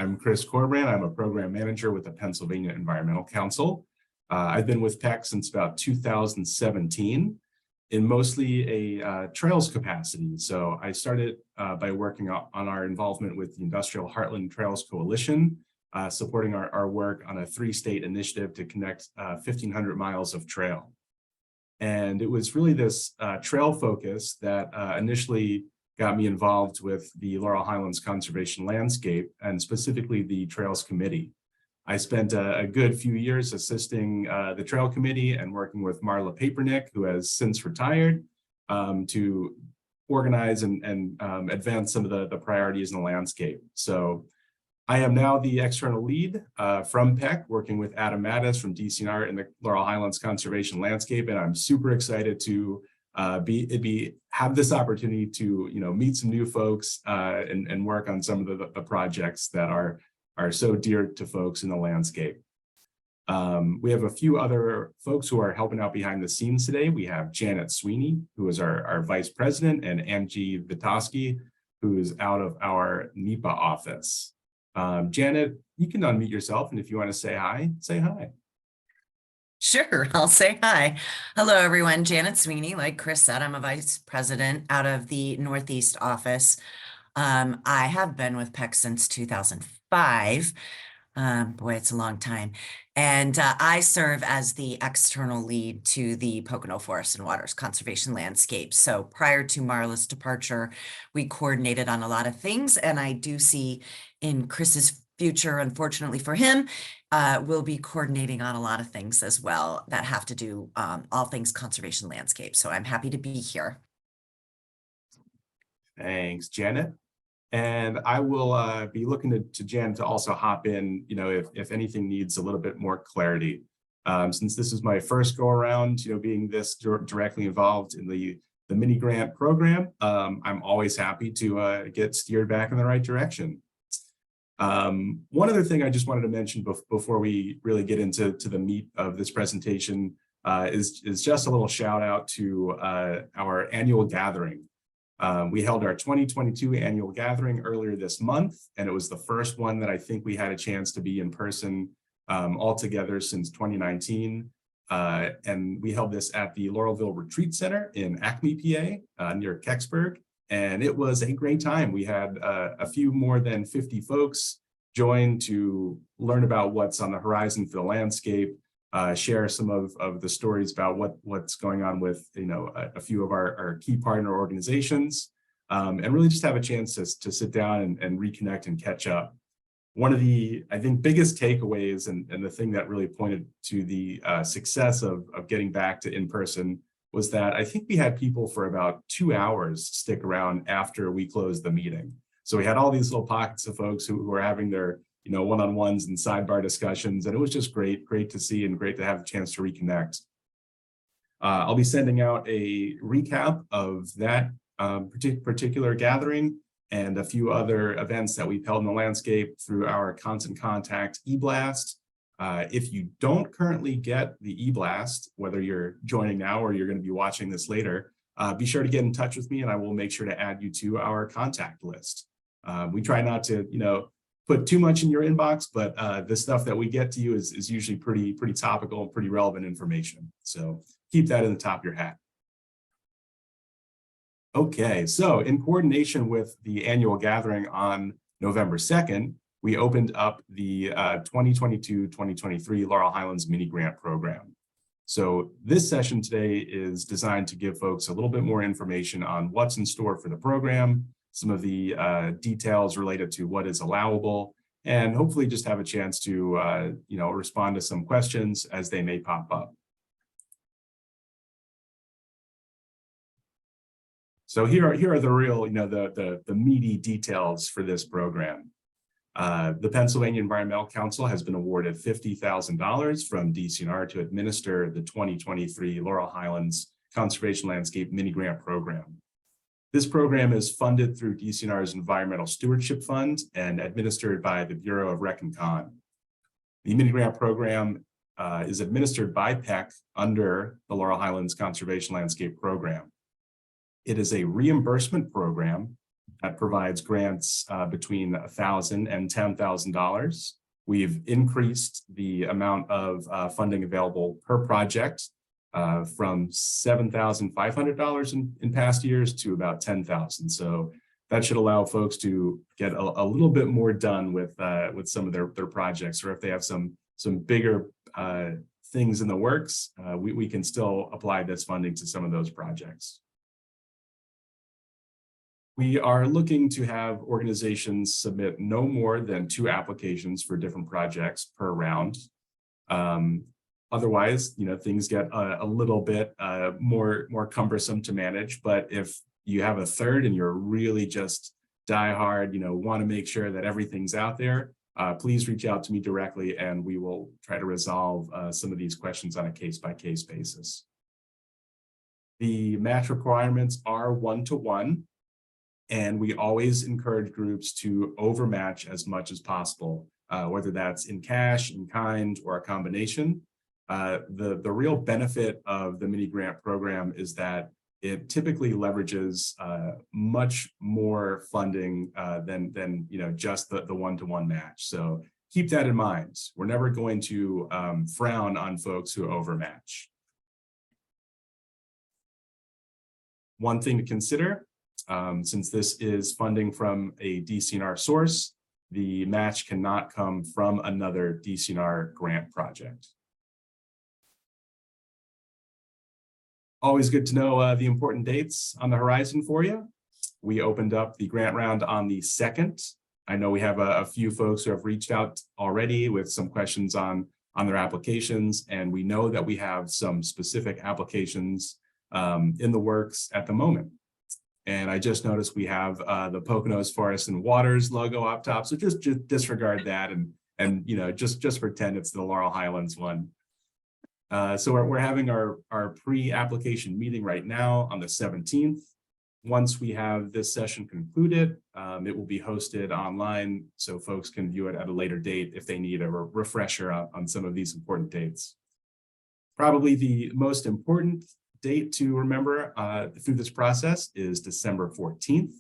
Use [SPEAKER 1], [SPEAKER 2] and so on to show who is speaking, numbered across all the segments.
[SPEAKER 1] I'm Chris Corbrand. I'm a program manager with the Pennsylvania Environmental Council. I've been with PEC since about 2017 in mostly a trails capacity. So I started by working on our involvement with the Industrial Heartland Trails Coalition, supporting our work on a 3-state initiative to connect 1,500 miles of trail. And it was really this trail focus that initially got me involved with the Laurel Highlands Conservation Landscape and specifically the Trails Committee. I spent a good few years assisting the Trail Committee and working with Marla Papernick, who has since retired, to organize and advance some of the priorities in the landscape. So I am now the external lead from PEC, working with Adam Mattis from DCNR in the Laurel Highlands Conservation Landscape, and I'm super excited to have this opportunity to meet some new folks and work on some of the projects that are so dear to folks in the landscape. We have a few other folks who are helping out behind the scenes today. We have Janet Sweeney, who is our vice president, and Angie Vitoski, who is out of our NEPA office. Janet, you can unmute yourself, and if you want to say hi, say hi.
[SPEAKER 2] Sure, I'll say hi. Hello, everyone. Janet Sweeney, like Chris said, I'm a vice president out of the Northeast office. I have been with PEC since 2005. Boy, it's a long time. And I serve as the external lead to the Pocono Forest and Waters Conservation Landscape. So prior to Marla's departure, we coordinated on a lot of things. And I do see in Chris's future, unfortunately for him, we'll be coordinating on a lot of things as well that have to do all things conservation landscape. So I'm happy to be here.
[SPEAKER 1] Thanks, Janet. And I will be looking to Jan to also hop in, if anything needs a little bit more clarity. Since this is my first go around, being this directly involved in the mini-grant program, I'm always happy to get steered back in the right direction. One other thing I just wanted to mention before we really get into the meat of this presentation is just a little shout out to our annual gathering. We held our 2022 annual gathering earlier this month, and it was the first one that I think we had a chance to be in person all together since 2019. And we held this at the Laurelville Retreat Center in Acme, PA, near Kecksburg. And it was a great time. We had a few more than 50 folks join to learn about what's on the horizon for the landscape, share some of the stories about what's going on with a few of our key partner organizations, and really just have a chance to sit down and reconnect and catch up. One of the, I think, biggest takeaways and the thing that really pointed to the success of getting back to in-person was that I think we had people for about 2 hours stick around after we closed the meeting. So we had all these little pockets of folks who were having their one-on-ones and sidebar discussions, and it was just great to see and great to have the chance to reconnect. I'll be sending out a recap of that particular gathering and a few other events that we've held in the landscape through our Constant Contact e-blast. If you don't currently get the e-blast, whether you're joining now or you're going to be watching this later, be sure to get in touch with me and I will make sure to add you to our contact list. We try not to, put too much in your inbox, but the stuff that we get to you is usually pretty topical and pretty relevant information. So keep that in the top of your hat. Okay, so in coordination with the annual gathering on November 2nd, we opened up the 2022-2023 Laurel Highlands Mini-Grant Program. So this session today is designed to give folks a little bit more information on what's in store for the program, some of the details related to what is allowable, and hopefully just have a chance to respond to some questions as they may pop up. So here are the real, the meaty details for this program. The Pennsylvania Environmental Council has been awarded $50,000 from DCNR to administer the 2023 Laurel Highlands Conservation Landscape Mini-Grant Program. This program is funded through DCNR's Environmental Stewardship Fund and administered by the Bureau of Rec and Con. The Mini-Grant Program is administered by PEC under the Laurel Highlands Conservation Landscape Program. It is a reimbursement program that provides grants between $1,000 and $10,000. We've increased the amount of funding available per project from $7,500 in past years to about $10,000. So that should allow folks to get a little bit more done with some of their projects, or if they have some bigger things in the works, we can still apply this funding to some of those projects. We are looking to have organizations submit no more than 2 applications for different projects per round. Otherwise, things get a little bit more cumbersome to manage. But if you have a third and you're really just die hard, want to make sure that everything's out there, please reach out to me directly, and we will try to resolve some of these questions on a case-by-case basis. The match requirements are 1-to-1. And we always encourage groups to overmatch as much as possible, whether that's in cash, in kind, or a combination. The real benefit of the mini grant program is that it typically leverages much more funding than just the 1-to-1 match. So keep that in mind. We're never going to frown on folks who overmatch. One thing to consider, since this is funding from a DCNR source, the match cannot come from another DCNR grant project. Always good to know the important dates on the horizon for you. We opened up the grant round on the 2nd. I know we have a few folks who have reached out already with some questions on their applications, and we know that we have some specific applications in the works at the moment. And I just noticed we have the Poconos Forest and Waters logo up top, so just disregard that and just pretend it's the Laurel Highlands one. So we're having our pre-application meeting right now on the 17th. Once we have this session concluded, it will be hosted online so folks can view it at a later date if they need a refresher on some of these important dates. Probably the most important date to remember through this process is December 14th.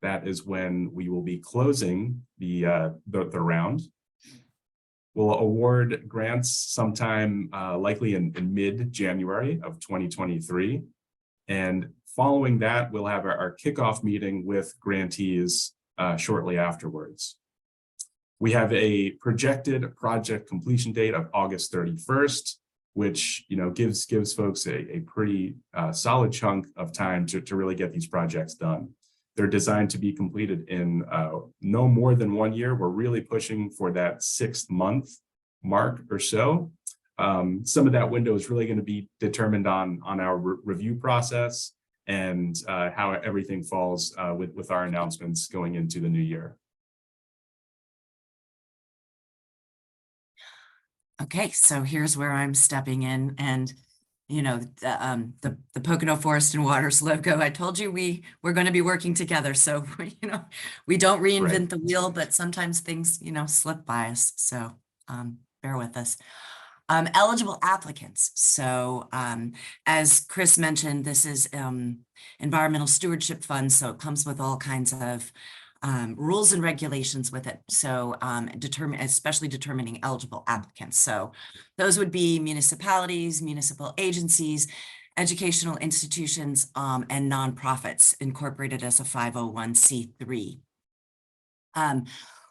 [SPEAKER 1] That is when we will be closing the round. We'll award grants sometime likely in mid-January of 2023. And following that, we'll have our kickoff meeting with grantees shortly afterwards. We have a projected project completion date of August 31st. Which gives folks a pretty solid chunk of time to really get these projects done. They're designed to be completed in no more than 1 year. We're really pushing for that 6th month mark or so. Some of that window is really going to be determined on our review process and how everything falls with our announcements going into the new year.
[SPEAKER 2] Okay, so here's where I'm stepping in, and the Pocono Forest and Waters logo. I told you we're going to be working together, so we don't reinvent the wheel, but sometimes things slip by us. So bear with us. Eligible applicants. So as Chris mentioned, this is environmental stewardship fund, so it comes with all kinds of rules and regulations with it. So especially determining eligible applicants. So those would be municipalities, municipal agencies, educational institutions, and nonprofits incorporated as a 501c3.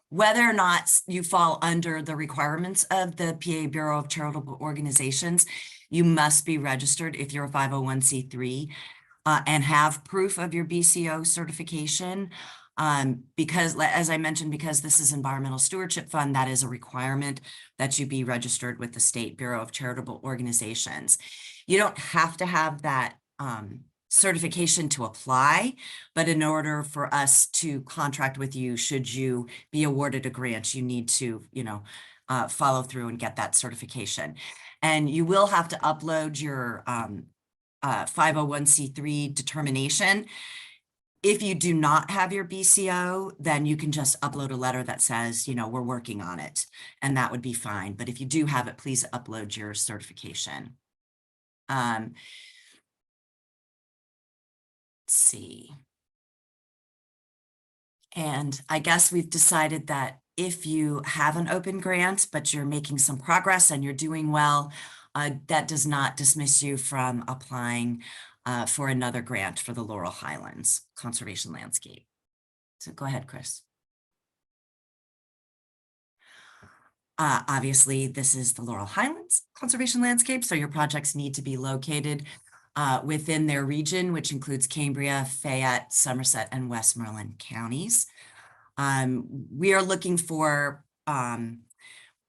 [SPEAKER 2] Whether or not you fall under the requirements of the PA Bureau of Charitable Organizations, you must be registered if you're a 501c3 and have proof of your BCO certification. Because, as I mentioned, because this is Environmental Stewardship Fund, that is a requirement that you be registered with the State Bureau of Charitable Organizations. You don't have to have that certification to apply, but in order for us to contract with you, should you be awarded a grant, you need to, follow through and get that certification. And you will have to upload your 501c3 determination. If you do not have your BCO, then you can just upload a letter that says, we're working on it, and that would be fine. But if you do have it, please upload your certification. Let's see. And I guess we've decided that if you have an open grant, but you're making some progress and you're doing well, that does not dismiss you from applying for another grant for the Laurel Highlands Conservation Landscape. So go ahead, Chris. Obviously, this is the Laurel Highlands Conservation Landscape, so your projects need to be located within their region, which includes Cambria, Fayette, Somerset, and Westmoreland counties. We are looking for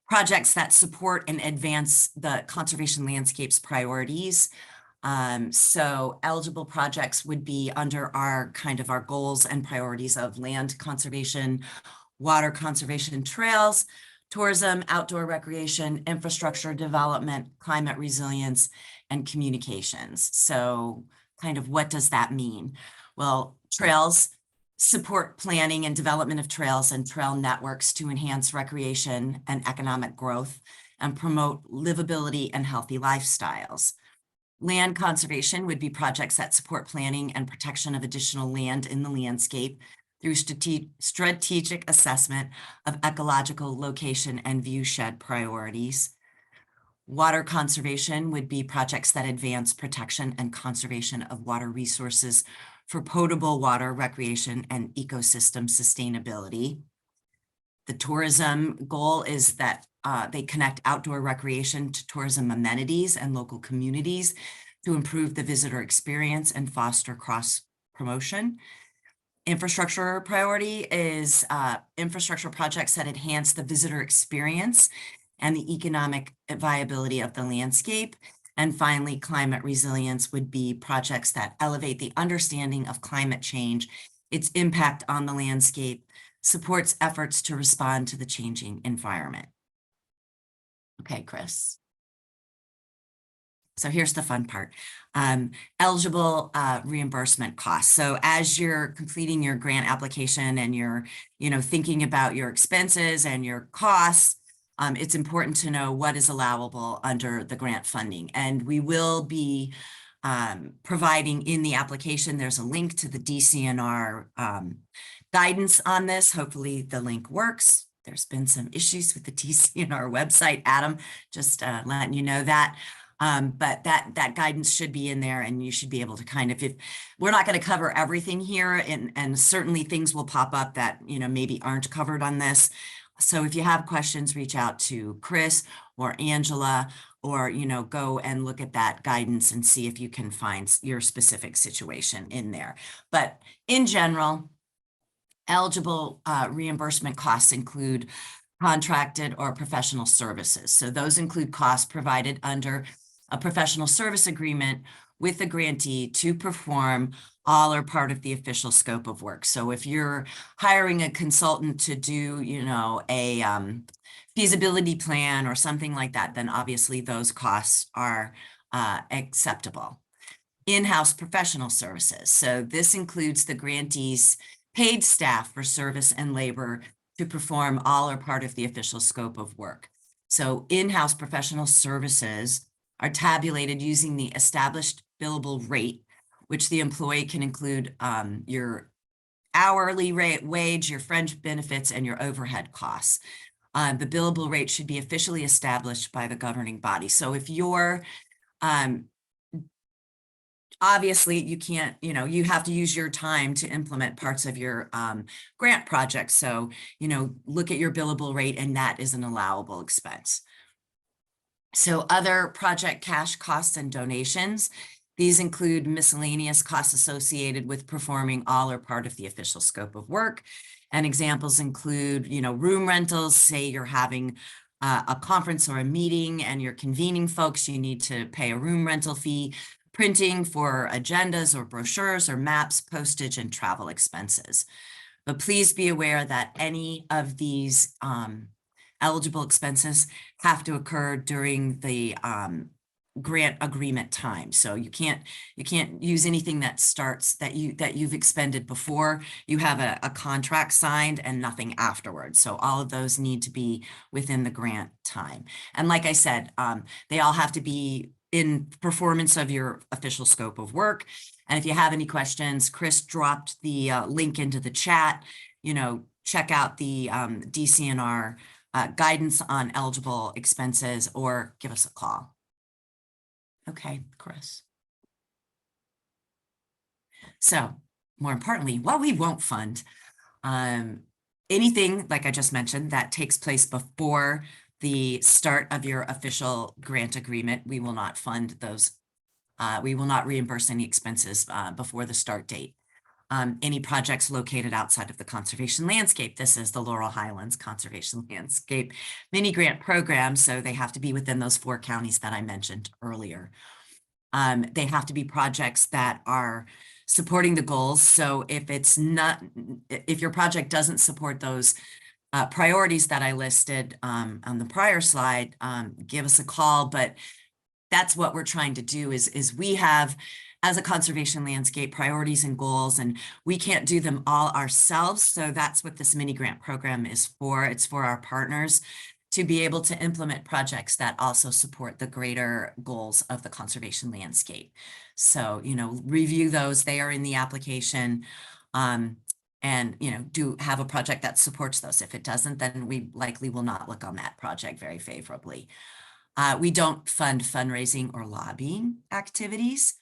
[SPEAKER 2] projects that support and advance the conservation landscape's priorities. So eligible projects would be under our goals and priorities of land conservation, water conservation, trails, tourism, outdoor recreation, infrastructure development, climate resilience, and communications. So what does that mean? Well, trails support planning and development of trails and trail networks to enhance recreation and economic growth and promote livability and healthy lifestyles. Land conservation would be projects that support planning and protection of additional land in the landscape through strategic assessment of ecological location and viewshed priorities. Water conservation would be projects that advance protection and conservation of water resources for potable water, recreation, and ecosystem sustainability. The tourism goal is that they connect outdoor recreation to tourism amenities and local communities to improve the visitor experience and foster cross-promotion. Infrastructure priority is infrastructure projects that enhance the visitor experience and the economic viability of the landscape. And finally, climate resilience would be projects that elevate the understanding of climate change, its impact on the landscape, supports efforts to respond to the changing environment. Okay, Chris. So here's the fun part. Eligible reimbursement costs. So as you're completing your grant application and you're, thinking about your expenses and your costs, it's important to know what is allowable under the grant funding. And we will be providing in the application, there's a link to the DCNR guidance on this. Hopefully the link works. There's been some issues with the DCNR website, Adam, just letting you know that. But that guidance should be in there, and you should be able to if we're not going to cover everything here, and certainly things will pop up that, maybe aren't covered on this. So if you have questions, reach out to Chris or Angela, or, go and look at that guidance and see if you can find your specific situation in there. But in general, eligible reimbursement costs include contracted or professional services. So those include costs provided under a professional service agreement with the grantee to perform all or part of the official scope of work. So if you're hiring a consultant to do, a feasibility plan or something like that, then obviously those costs are acceptable. In-house professional services. So this includes the grantee's paid staff for service and labor to perform all or part of the official scope of work. So in-house professional services are tabulated using the established billable rate, which the employee can include your hourly rate, wage, your fringe benefits, and your overhead costs. The billable rate should be officially established by the governing body. So if you're obviously you can't, you have to use your time to implement parts of your grant project. So, look at your billable rate, and that is an allowable expense. So other project cash costs and donations, these include miscellaneous costs associated with performing all or part of the official scope of work. And examples include, room rentals. Say you're having a conference or a meeting and you're convening folks, you need to pay a room rental fee, printing for agendas or brochures or maps, postage, and travel expenses. But please be aware that any of these eligible expenses have to occur during the grant agreement time. So you can't use anything that starts that you've expended before you have a contract signed and nothing afterwards. So all of those need to be within the grant time. And like I said, they all have to be in performance of your official scope of work. And if you have any questions, Chris dropped the link into the chat. check out the DCNR guidance on eligible expenses or give us a call. Okay, Chris. So more importantly, while we won't fund anything, like I just mentioned, that takes place before the start of your official grant agreement, we will not fund those. We will not reimburse any expenses before the start date. Any projects located outside of the conservation landscape. This is the Laurel Highlands Conservation Landscape Mini-Grant Program, so they have to be within those 4 counties that I mentioned earlier. They have to be projects that are supporting the goals. So if your project doesn't support those priorities that I listed on the prior slide, give us a call. But that's what we're trying to do is we have, as a conservation landscape, priorities and goals, and we can't do them all ourselves. So that's what this mini grant program is for. It's for our partners to be able to implement projects that also support the greater goals of the conservation landscape. So, review those. They are in the application. And, do have a project that supports those. If it doesn't, then we likely will not look on that project very favorably. We don't fund fundraising or lobbying activities.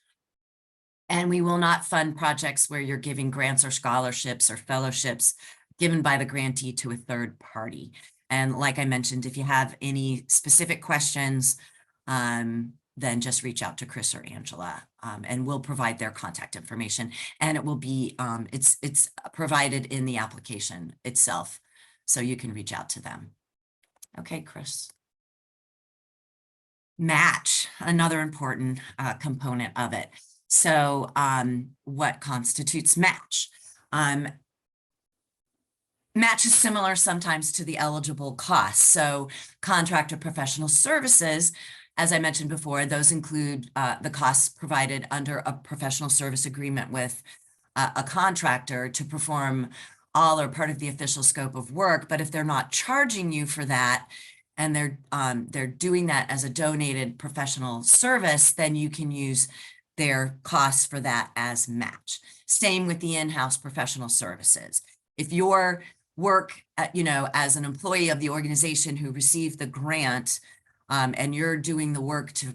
[SPEAKER 2] And we will not fund projects where you're giving grants or scholarships or fellowships given by the grantee to a third party. And like I mentioned, if you have any specific questions, then just reach out to Chris or Angela, and we'll provide their contact information. And it will be, it's provided in the application itself, so you can reach out to them. Okay, Chris. Match, another important component of it. So what constitutes match? Match is similar sometimes to the eligible costs. So contract or professional services, as I mentioned before, those include the costs provided under a professional service agreement with a contractor to perform all or part of the official scope of work. But if they're not charging you for that, and they're doing that as a donated professional service, then you can use their costs for that as match. Same with the in-house professional services. If your work, as an employee of the organization who received the grant, and you're doing the work to,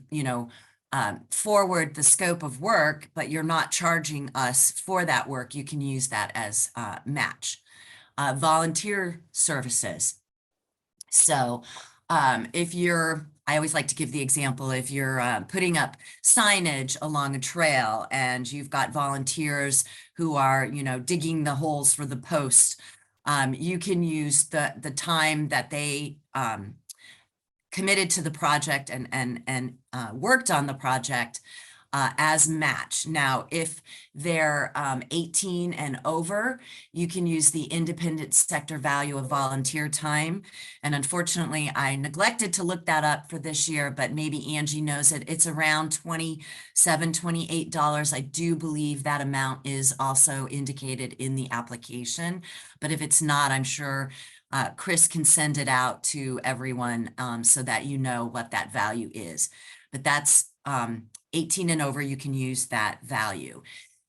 [SPEAKER 2] forward the scope of work, but you're not charging us for that work, you can use that as match. Volunteer services. So I always like to give the example, if you're putting up signage along a trail and you've got volunteers who are, digging the holes for the post, you can use the time that they committed to the project and worked on the project as match. Now, if they're 18 and over, you can use the independent sector value of volunteer time. And unfortunately, I neglected to look that up for this year, but maybe Angie knows it. It's around $27, $28. I do believe that amount is also indicated in the application. But if it's not, I'm sure Chris can send it out to everyone so that you know what that value is. But that's 18 and over, you can use that value.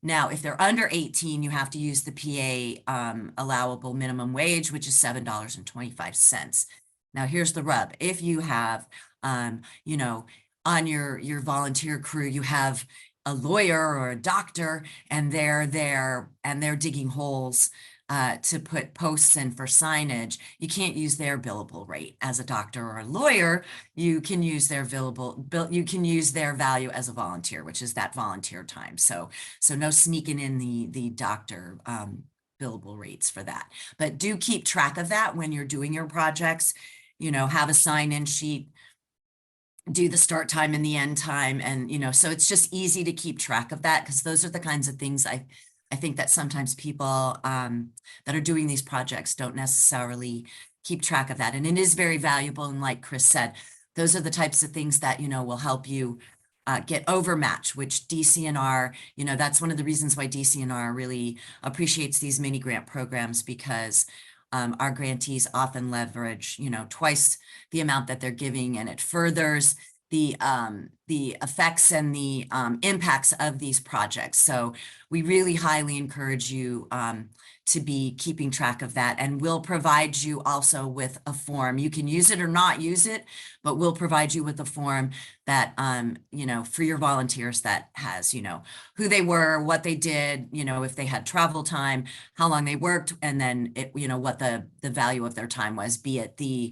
[SPEAKER 2] Now, if they're under 18, you have to use the PA allowable minimum wage, which is $7.25. Now, here's the rub. If you have, on your volunteer crew, you have a lawyer or a doctor, and they're there and they're digging holes to put posts in for signage, you can't use their billable rate. As a doctor or a lawyer, you can use their you can use their value as a volunteer, which is that volunteer time. So no sneaking in the doctor billable rates for that. But do keep track of that when you're doing your projects. Have a sign-in sheet, do the start time and the end time, and so it's just easy to keep track of that, because those are the kinds of things I think that sometimes people that are doing these projects don't necessarily keep track of that. And it is very valuable. And like Chris said, those are the types of things that, will help you get overmatch, which DCNR, that's one of the reasons why DCNR really appreciates these mini grant programs, because our grantees often leverage, twice the amount that they're giving, and it furthers the the effects and the impacts of these projects. So we really highly encourage you to be keeping track of that, and we'll provide you also with a form. You can use it or not use it, but we'll provide you with a form that, you know, for your volunteers that has, you know, who they were, what they did, you know, if they had travel time, how long they worked, and then it, you know, what the value of their time was, be it the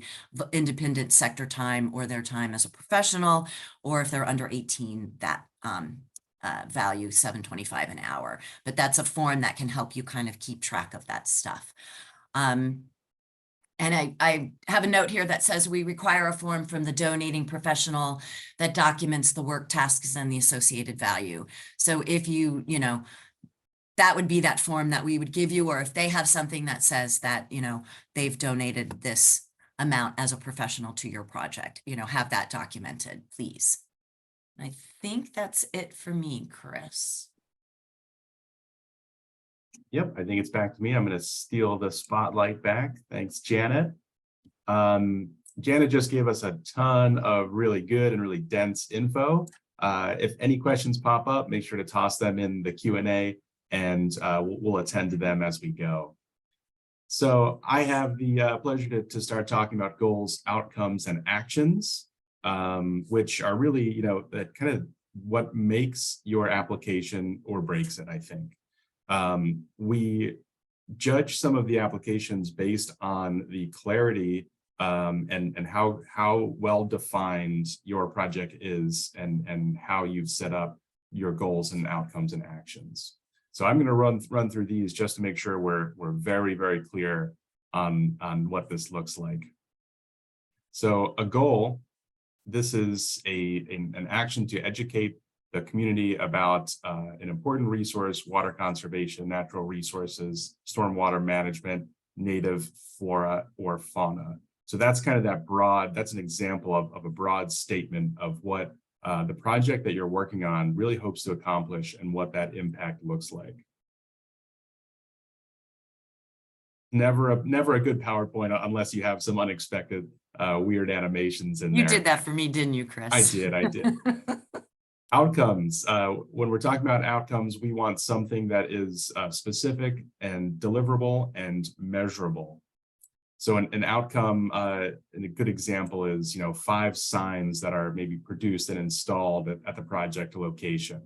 [SPEAKER 2] independent sector time or their time as a professional, or if they're under 18, that value $7.25 an hour. But that's a form that can help you kind of keep track of that stuff. And I have a note here that says we require a form from the donating professional that documents the work tasks and the associated value. So if you know, that would be that form that we would give you, or if they have something that says that, you know, they've donated this amount as a professional to your project, you know, have that documented, please. I think that's it for me, Chris.
[SPEAKER 1] Yep, I think it's back to me. I'm going to steal the spotlight back. Thanks, Janet. Janet just gave us a ton of really good and really dense info. If any questions pop up, make sure to toss them in the Q&A, and we'll attend to them as we go. So I have the pleasure to start talking about goals, outcomes, and actions, which are really, you know, that kind of what makes your application or breaks it, I think. We judge some of the applications based on the clarity and how well defined your project is, and how you've set up your goals and outcomes and actions. So I'm going to run through these just to make sure we're very, very clear on what this looks like. So a goal, this is an action to educate the community about an important resource: water conservation, natural resources, stormwater management, native flora or fauna. So that's kind of that broad, that's an example of a broad statement of what the project that you're working on really hopes to accomplish and what that impact looks like. Never a good PowerPoint unless you have some unexpected weird animations in there.
[SPEAKER 2] You did that for me, didn't you, Chris?
[SPEAKER 1] I did. Outcomes. When we're talking about outcomes, we want something that is specific and deliverable and measurable. So an outcome, and a good example is, you know, 5 signs that are maybe produced and installed at the project location.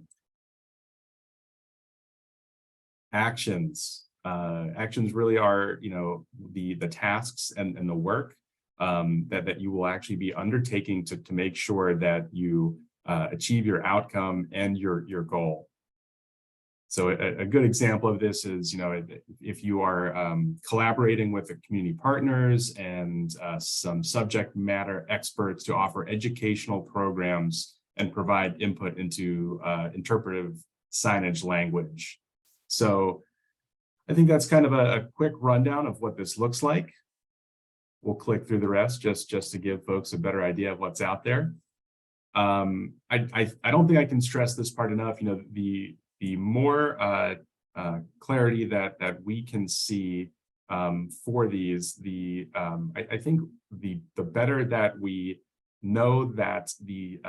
[SPEAKER 1] Actions. Actions really are, you know, the tasks and the work that you will actually be undertaking to make sure that you achieve your outcome and your goal. So a good example of this is, you know, if you are collaborating with the community partners and some subject matter experts to offer educational programs and provide input into interpretive signage language. So I think that's kind of a quick rundown of what this looks like. We'll click through the rest just to give folks a better idea of what's out there. I don't think I can stress this part enough. You know, the more clarity that we can see for these, I think the better that we know that the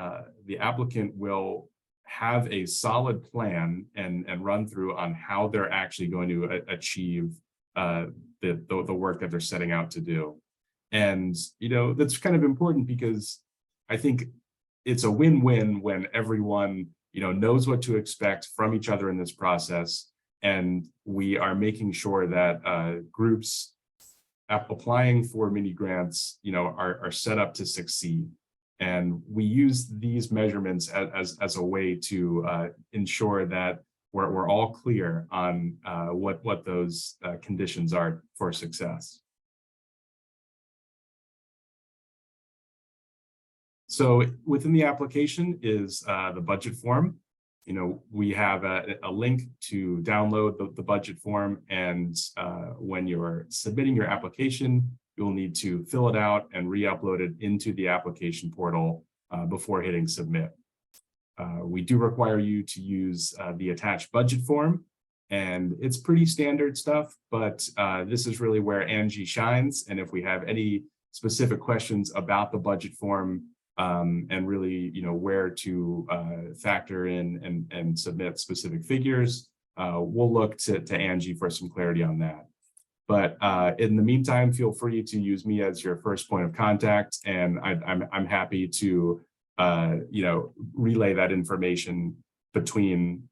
[SPEAKER 1] applicant will have a solid plan and run through on how they're actually going to achieve the work that they're setting out to do. And, you know, that's kind of important because I think it's a win-win when everyone, you know, knows what to expect from each other in this process, and we are making sure that groups applying for mini grants, you know, are set up to succeed. And we use these measurements as a way to ensure that we're all clear on what those conditions are for success. So within the application is the budget form. You know, we have a link to download the budget form, and when you're submitting your application, you'll need to fill it out and re-upload it into the application portal before hitting submit. We do require you to use the attached budget form, and it's pretty standard stuff, but this is really where Angie shines. And if we have any specific questions about the budget form, and really, where to factor in and submit specific figures. We'll look to Angie for some clarity on that. But in the meantime, feel free to use me as your first point of contact, and I'm happy to relay that information between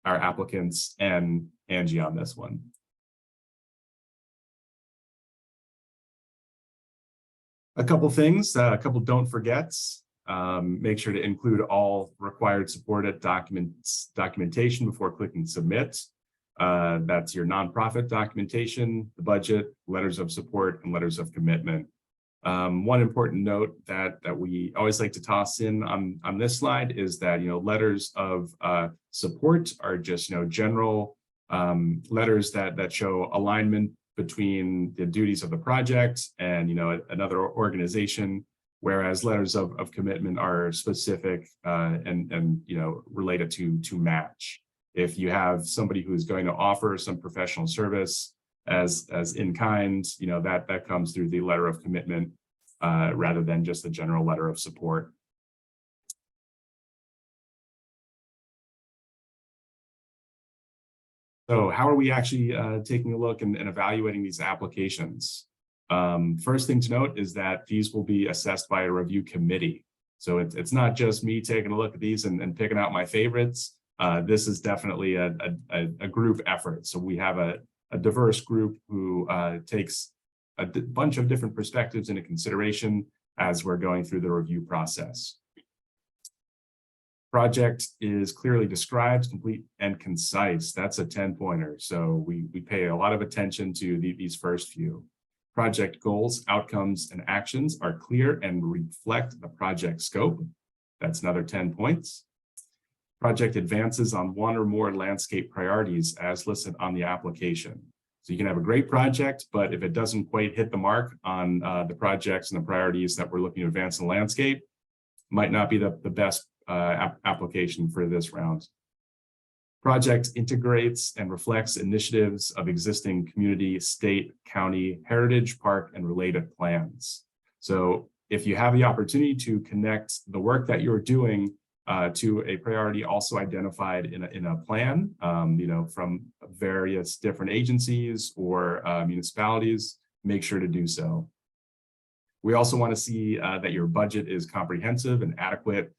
[SPEAKER 1] our applicants and Angie on this one. A couple things, a couple don't forgets. Make sure to include all required supported documentation before clicking submit. That's your nonprofit documentation, the budget, letters of support, and letters of commitment. One important note that we always like to toss in on this slide is that letters of support are just general letters that show alignment between the duties of the project and another organization, whereas letters of commitment are specific and related to match. If you have somebody who is going to offer some professional service as in kind, that comes through the letter of commitment rather than just the general letter of support. So how are we actually taking a look and evaluating these applications? First thing to note is that these will be assessed by a review committee. So it's not just me taking a look at these and picking out my favorites. This is definitely a group effort. So we have a diverse group who takes a bunch of different perspectives into consideration as we're going through the review process. Project is clearly described, complete, and concise. That's a 10-pointer. So we pay a lot of attention to these first few. Project goals, outcomes, and actions are clear and reflect the project scope. That's another 10 points. Project advances on one or more landscape priorities as listed on the application. So you can have a great project, but if it doesn't quite hit the mark on the projects and the priorities that we're looking to advance in the landscape, might not be the best application for this round. Project integrates and reflects initiatives of existing community, state, county, heritage, park, and related plans. So if you have the opportunity to connect the work that you're doing to a priority also identified in a plan, from various different agencies or municipalities, make sure to do so. We also want to see that your budget is comprehensive and adequate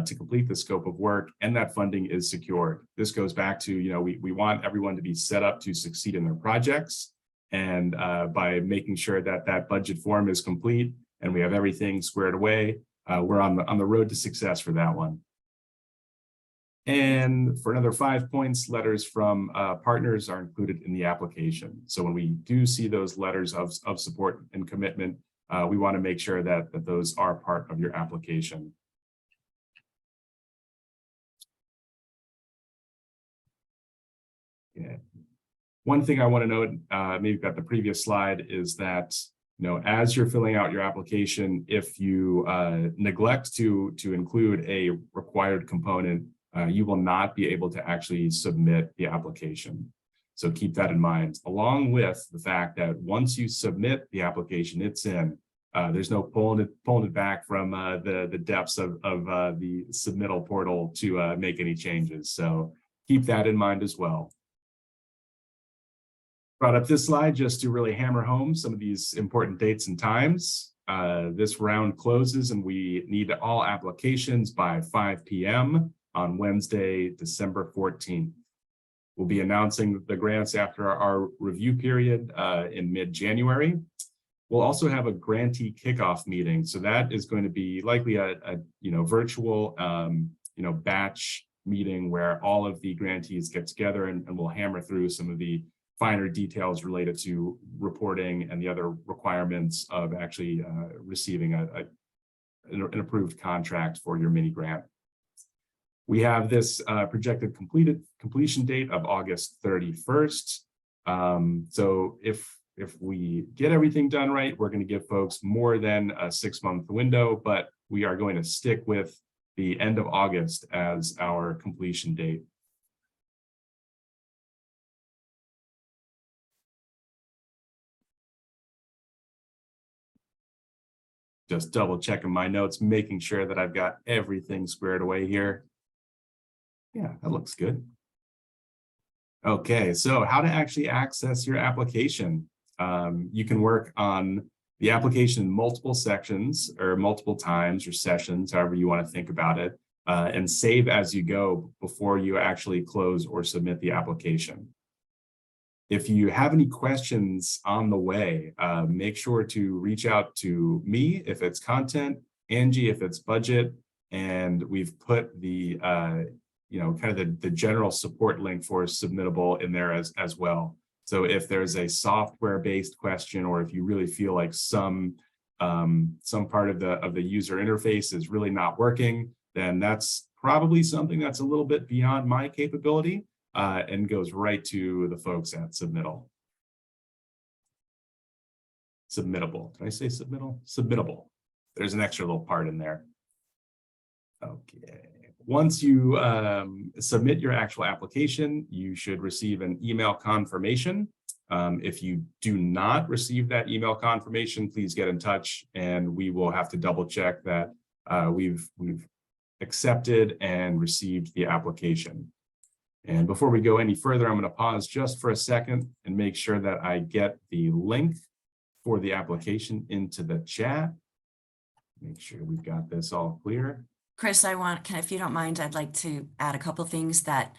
[SPEAKER 1] to complete the scope of work, and that funding is secured. This goes back to, we want everyone to be set up to succeed in their projects, and by making sure that that budget form is complete and we have everything squared away, we're on the road to success for that one. And for another 5 points, letters from partners are included in the application. So when we do see those letters of support and commitment, we want to make sure that those are part of your application. Yeah. One thing I want to note, maybe got the previous slide, is that as you're filling out your application, if you neglect to include a required component, you will not be able to actually submit the application. So keep that in mind, along with the fact that once you submit the application, it's in. There's no pulling it back from the depths of the submittal portal to make any changes. So keep that in mind as well. Brought up this slide just to really hammer home some of these important dates and times. This round closes and we need all applications by 5 p.m. on Wednesday, December 14th. We'll be announcing the grants after our review period in mid-January. We'll also have a grantee kickoff meeting. So that is going to be likely a virtual batch meeting where all of the grantees get together and we'll hammer through some of the finer details related to reporting and the other requirements of actually receiving an approved contract for your mini grant. We have this projected completion date of August 31st. So if we get everything done right, we're going to give folks more than a 6-month window, but we are going to stick with the end of August as our completion date. Just double checking my notes, making sure that I've got everything squared away here. Yeah, that looks good. Okay, so how to actually access your application. You can work on the application in multiple sections or multiple times or sessions, however you want to think about it, and save as you go before you actually close or submit the application. If you have any questions on the way, make sure to reach out to me if it's content, Angie if it's budget, and we've put the kind of the general support link for Submittable in there as well. So if there's a software-based question, or if you really feel like some part of the user interface is really not working, then that's probably something that's a little bit beyond my capability. And goes right to the folks at Submittable. Did I say submittal? Submittable. There's an extra little part in there. Okay. Once you submit your actual application, you should receive an email confirmation. If you do not receive that email confirmation, please get in touch and we will have to double check that we've accepted and received the application. And before we go any further, I'm going to pause just for a second and make sure that I get the link for the application into the chat. Make sure we've got this all clear.
[SPEAKER 2] Chris, if you don't mind, I'd like to add a couple things that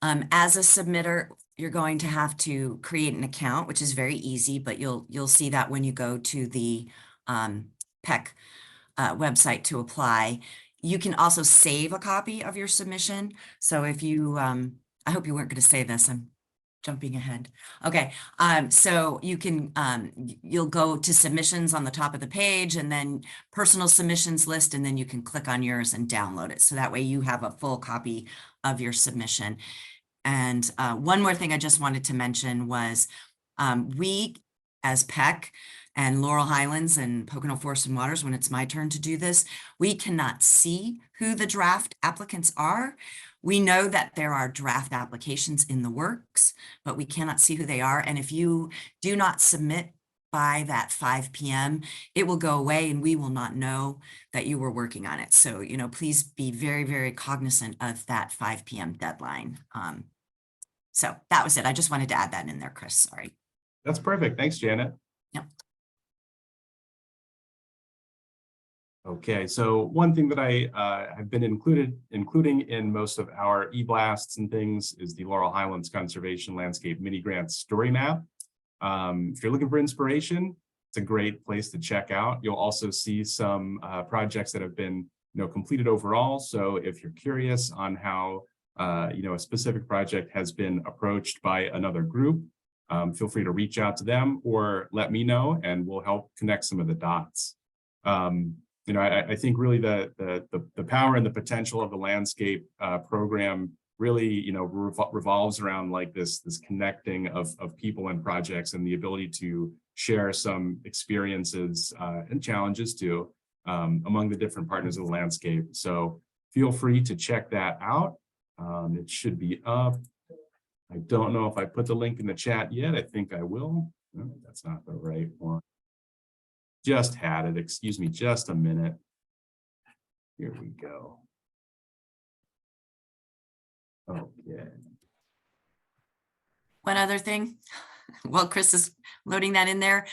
[SPEAKER 2] as a submitter, you're going to have to create an account, which is very easy, but you'll see that when you go to the PEC website to apply. You can also save a copy of your submission. So if you, I hope you weren't going to say this, I'm jumping ahead. Okay, so you can, you'll go to submissions on the top of the page and then personal submissions list, and then you can click on yours and download it. So that way you have a full copy of your submission. And one more thing I just wanted to mention was we as PEC and Laurel Highlands and Pocono Forest and Waters, when it's my turn to do this, we cannot see who the draft applicants are. We know that there are draft applications in the works, but we cannot see who they are. And if you do not submit by that 5 p.m., it will go away and we will not know that you were working on it. So, please be very, very cognizant of that 5 p.m. deadline. So that was it. I just wanted to add that in there, Chris. Sorry.
[SPEAKER 1] That's perfect. Thanks, Janet.
[SPEAKER 2] Yep.
[SPEAKER 1] Okay, so one thing that I have been including in most of our e-blasts and things is the Laurel Highlands Conservation Landscape Mini-Grant Story Map. If you're looking for inspiration, it's a great place to check out. You'll also see some projects that have been completed overall. So if you're curious on how a specific project has been approached by another group, feel free to reach out to them or let me know, and we'll help connect some of the dots. I think really the power and the potential of the landscape program really, revolves around like this connecting of people and projects, and the ability to share some experiences and challenges too among the different partners of the landscape. So feel free to check that out. It should be up. I don't know if I put the link in the chat yet. I think I will. No, that's not the right one. Just had it. Excuse me, just a minute. Here we go. Okay.
[SPEAKER 2] One other thing, while Chris is loading that in there,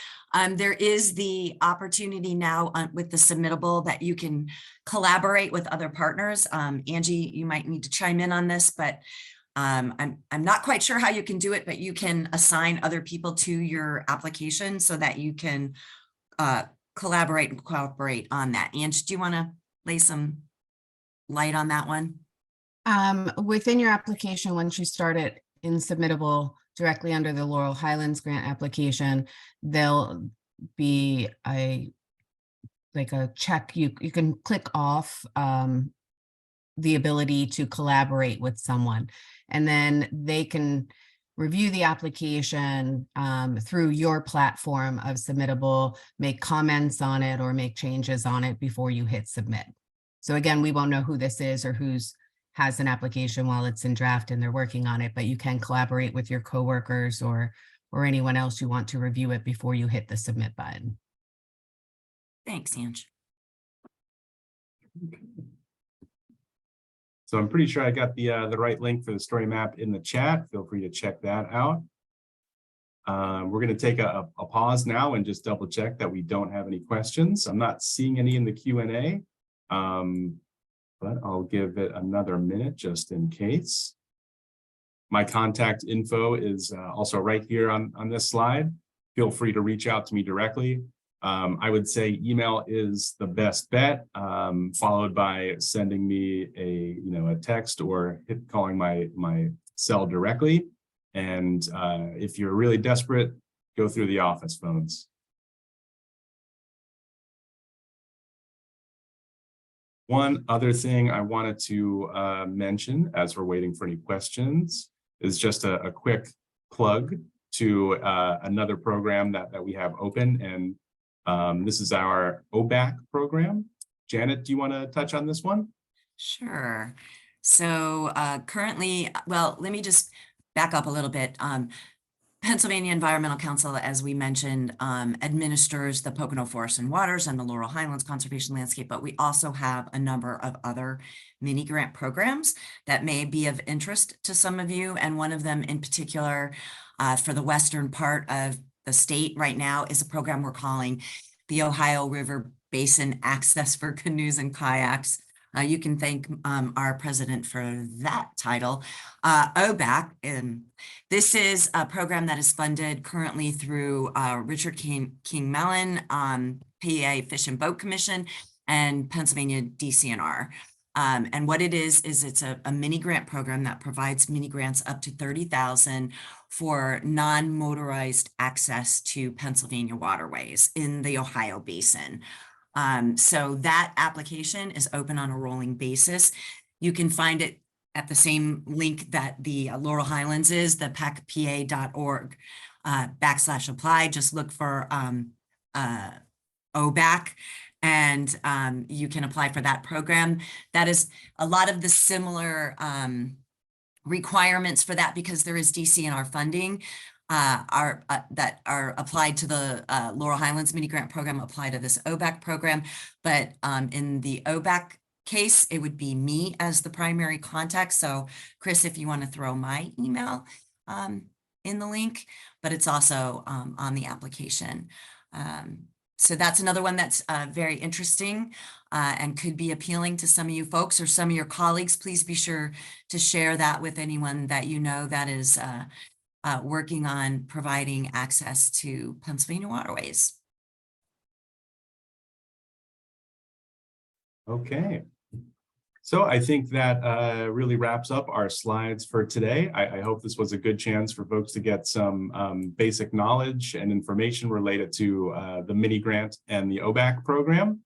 [SPEAKER 2] there is the opportunity now with the Submittable that you can collaborate with other partners. Angie, you might need to chime in on this, but I'm not quite sure how you can do it, but you can assign other people to your application so that you can collaborate and cooperate on that. Angie, do you want to lay some light on that one?
[SPEAKER 3] Within your application, once you start it in Submittable directly under the Laurel Highlands grant application, there'll be a check. You can click off the ability to collaborate with someone, and then they can review the application through your platform of Submittable, make comments on it or make changes on it before you hit submit. So again, we won't know who this is or who's has an application while it's in draft and they're working on it, but you can collaborate with your coworkers or anyone else you want to review it before you hit the submit button.
[SPEAKER 2] Thanks, Ange.
[SPEAKER 1] So I'm pretty sure I got the right link for the story map in the chat. Feel free to check that out. We're going to take a pause now and just double check that we don't have any questions. I'm not seeing any in the Q&A, but I'll give it another minute just in case. My contact info is also right here on this slide. Feel free to reach out to me directly. I would say email is the best bet, followed by sending me a text or calling my cell directly. And if you're really desperate, go through the office phones. One other thing I wanted to mention as we're waiting for any questions is just a quick plug to another program that we have open, and this is our OBAC program. Janet, do you want to touch on this one?
[SPEAKER 2] Sure. So currently, well, let me just back up a little bit. Pennsylvania Environmental Council, as we mentioned, administers the Pocono Forest and Waters and the Laurel Highlands Conservation Landscape, but we also have a number of other mini grant programs that may be of interest to some of you. And one of them in particular for the western part of the state right now is a program we're calling the Ohio River Basin Access for Canoes and Kayaks. You can thank our president for that title, OBAC. This is a program that is funded currently through Richard King Mellon, PA Fish and Boat Commission, and Pennsylvania DCNR. And what it is it's a mini grant program that provides mini grants up to $30,000 for non-motorized access to Pennsylvania waterways in the Ohio Basin. So that application is open on a rolling basis. You can find it at the same link that the Laurel Highlands is, the pecpa.org /apply. Just look for OBAC, and you can apply for that program. That is a lot of the similar requirements for that, because there is DCNR funding that are applied to the Laurel Highlands Mini-Grant Program, apply to this OBAC program. But in the OBAC case, it would be me as the primary contact. So Chris, if you want to throw my email in the link, but it's also on the application. So that's another one that's very interesting and could be appealing to some of you folks or some of your colleagues. Please be sure to share that with anyone that you know that is working on providing access to Pennsylvania waterways.
[SPEAKER 1] Okay. So I think that really wraps up our slides for today. I hope this was a good chance for folks to get some basic knowledge and information related to the mini grant and the OBAC program.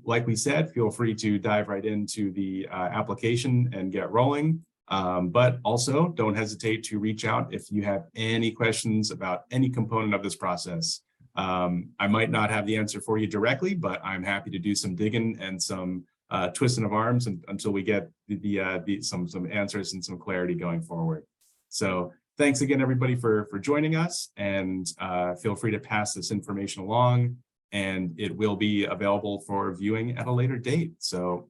[SPEAKER 1] Like we said, feel free to dive right into the application and get rolling. But also don't hesitate to reach out if you have any questions about any component of this process. I might not have the answer for you directly, but I'm happy to do some digging and some twisting of arms until we get some answers and some clarity going forward. So thanks again, everybody, for joining us, and feel free to pass this information along, and it will be available for viewing at a later date. So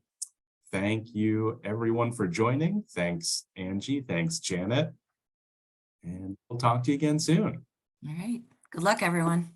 [SPEAKER 1] thank you, everyone, for joining. Thanks, Angie. Thanks, Janet. And we'll talk to you again soon.
[SPEAKER 2] All right. Good luck, everyone.